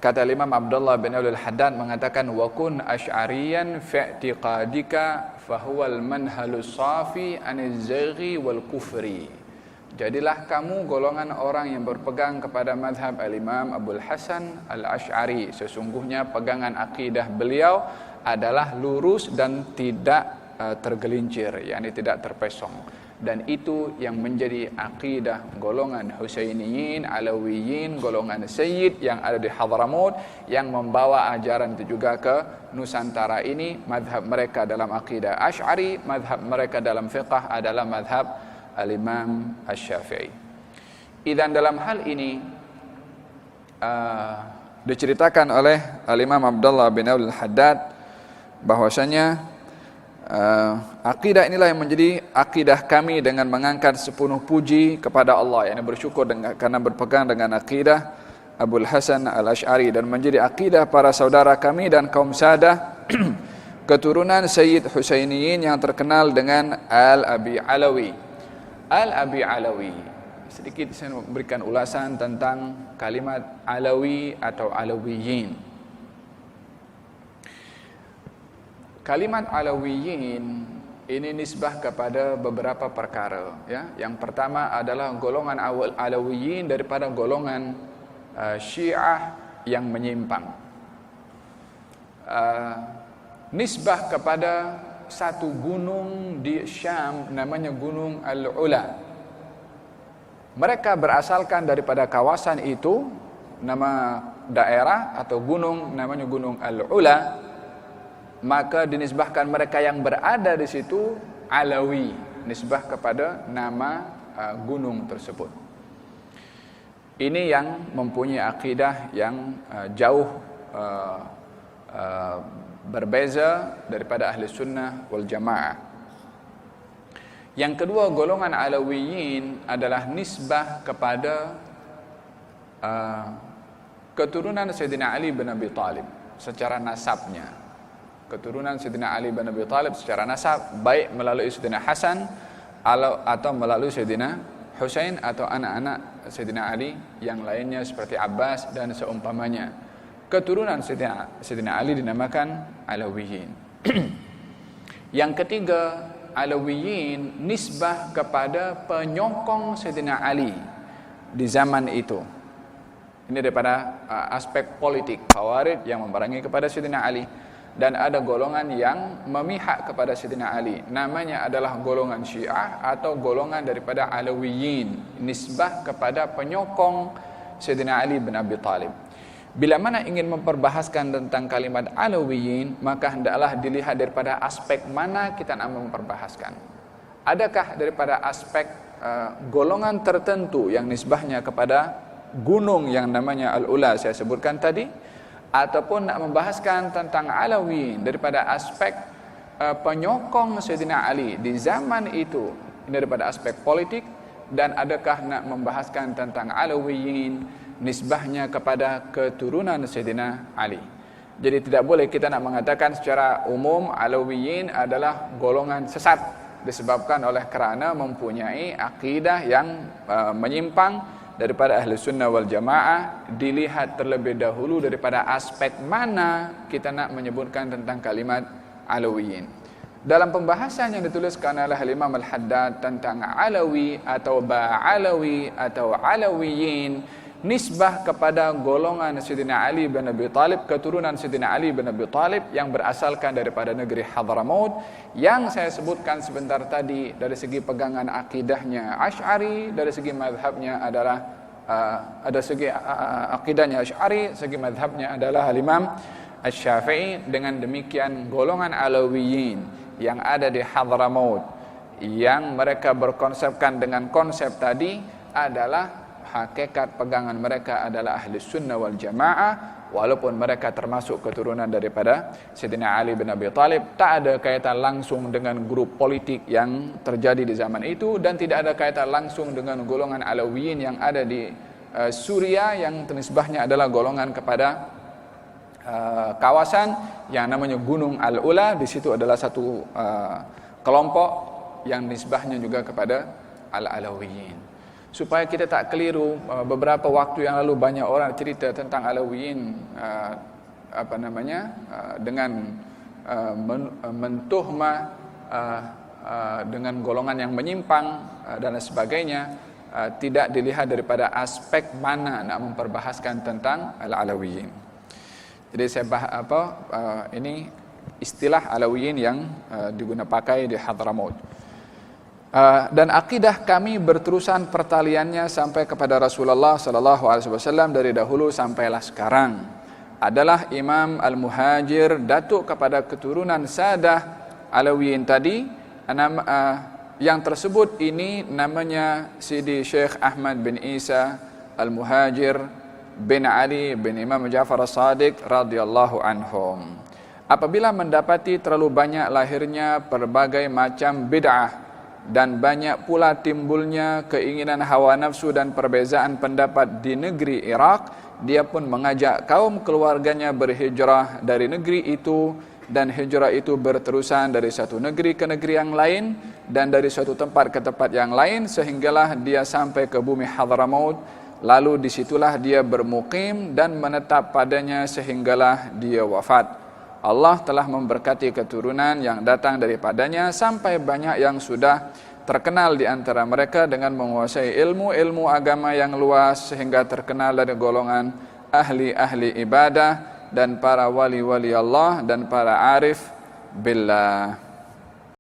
kata Imam Abdullah bin Al-Haddad mengatakan wa kun asy'ariyan fi'tiqadika fahuwal manhalus safi aniz zaghi wal kufri. Jadilah kamu golongan orang yang berpegang kepada mazhab al-Imam Abdul Hasan al-Asy'ari. Sesungguhnya pegangan akidah beliau adalah lurus dan tidak tergelincir, yakni tidak terpesong. Dan itu yang menjadi akidah golongan Husainiyin, Alawiyin, golongan Sayyid yang ada di Hadramaut, yang membawa ajaran itu juga ke Nusantara ini. Madhab mereka dalam akidah Asy'ari, madhab mereka dalam fiqh adalah madhab al-Imam Asy-Syafi'i. Dan dalam hal ini diceritakan oleh al-Imam Abdullah bin Al-Haddad bahwasanya akidah inilah yang menjadi akidah kami dengan mengangkat sepenuh puji kepada Allah, yang bersyukur karena berpegang dengan akidah Abul Hasan al-Asy'ari, dan menjadi akidah para saudara kami dan kaum sadah keturunan Sayyid Husainiyin yang terkenal dengan Al-Abi Alawi. Al-Abi Alawi, sedikit saya memberikan ulasan tentang kalimat Alawi atau Alawiyin. Kalimat Alawiyin ini nisbah kepada beberapa perkara, ya. Yang pertama adalah golongan Alawiyin daripada golongan Syiah yang menyimpang. Nisbah kepada satu gunung di Syam namanya Gunung Al-Ula. Mereka berasalkan daripada kawasan itu, nama daerah atau gunung namanya Gunung Al-Ula. Maka dinisbahkan mereka yang berada di situ Alawi, nisbah kepada nama gunung tersebut. Ini yang mempunyai akidah yang jauh berbeza daripada ahli sunnah wal jamaah. Yang kedua, golongan Alawiyin adalah nisbah kepada keturunan Sayyidina Ali bin Abi Thalib secara nasabnya. Keturunan Sayyidina Ali bin Abi Thalib secara nasab, baik melalui Sayyidina Hasan atau melalui Sayyidina Husain atau anak-anak Sayyidina Ali yang lainnya seperti Abbas dan seumpamanya. Keturunan Sayyidina Ali dinamakan Alawiyin. Yang ketiga, Alawiyin nisbah kepada penyokong Sayyidina Ali di zaman itu. Ini daripada aspek politik, Khawarij yang memerangi kepada Sayyidina Ali. Dan ada golongan yang memihak kepada Sayyidina Ali, namanya adalah golongan Syiah atau golongan daripada Alawiyin, nisbah kepada penyokong Sayyidina Ali bin Abi Thalib. Bila mana ingin memperbahaskan tentang kalimat Alawiyin, maka hendaklah dilihat daripada aspek mana kita nak memperbahaskan. Adakah daripada aspek golongan tertentu yang nisbahnya kepada gunung yang namanya Al-Ula saya sebutkan tadi, ataupun nak membahaskan tentang Alawiyin daripada aspek penyokong Sayyidina Ali di zaman itu, ini daripada aspek politik. Dan adakah nak membahaskan tentang Alawiyin nisbahnya kepada keturunan Sayyidina Ali. Jadi tidak boleh kita nak mengatakan secara umum Alawiyin adalah golongan sesat disebabkan oleh kerana mempunyai akidah yang menyimpang daripada ahli sunnah wal jamaah. Dilihat terlebih dahulu daripada aspek mana kita nak menyebutkan tentang kalimat Alawiyin. Dalam pembahasan yang dituliskan oleh Imam Al-Haddad tentang Alawi atau Ba'alawi atau Alawiyin, nisbah kepada golongan Sayyidina Ali bin Abi Thalib, keturunan Sayyidina Ali bin Abi Thalib yang berasalkan daripada negeri Hadramaut, yang saya sebutkan sebentar tadi. Dari segi pegangan akidahnya Asy'ari, dari segi mazhabnya adalah ada segi akidahnya Asy'ari, segi mazhabnya adalah Imam Asy-Syafi'i. Dengan demikian golongan Alawiyin yang ada di Hadramaut, yang mereka berkonsepkan dengan konsep tadi, adalah hakikat pegangan mereka adalah ahli sunnah wal jamaah, walaupun mereka termasuk keturunan daripada Sayyidina Ali bin Abi Thalib. Tak ada kaitan langsung dengan grup politik yang terjadi di zaman itu, dan tidak ada kaitan langsung dengan golongan Alawiyin yang ada di Suriah, yang nisbahnya adalah golongan kepada kawasan yang namanya Gunung Al-Ula. Di situ adalah satu kelompok yang nisbahnya juga kepada Al-Alawiyin. supaya kita tak keliru. Beberapa waktu yang lalu banyak orang cerita tentang Alawiyin dengan mentuhmah dengan golongan yang menyimpang dan sebagainya, tidak dilihat daripada aspek mana nak memperbahaskan tentang Al-Alawiyin. Jadi ini istilah Alawiyin yang diguna pakai di Hadramaut. Dan akidah kami berterusan pertaliannya sampai kepada Rasulullah sallallahu alaihi wasallam dari dahulu sampailah sekarang. Adalah Imam Al-Muhajir, datuk kepada keturunan Sadah Alawiyin tadi. Yang tersebut ini namanya Sidi Syekh Ahmad bin Isa Al-Muhajir bin Ali bin Imam Ja'far As-Sadiq radhiyallahu anhum. Apabila mendapati terlalu banyak lahirnya berbagai macam bid'ah dan banyak pula timbulnya keinginan hawa nafsu dan perbezaan pendapat di negeri Iraq, dia pun mengajak kaum keluarganya berhijrah dari negeri itu, dan hijrah itu berterusan dari satu negeri ke negeri yang lain dan dari suatu tempat ke tempat yang lain, sehinggalah dia sampai ke bumi Hadramaut. Lalu disitulah dia bermukim dan menetap padanya sehinggalah dia wafat. Allah telah memberkati keturunan yang datang daripadanya sampai banyak yang sudah terkenal di antara mereka dengan menguasai ilmu agama yang luas, sehingga terkenal dari golongan ahli ibadah dan para wali-wali Allah dan para arif billah.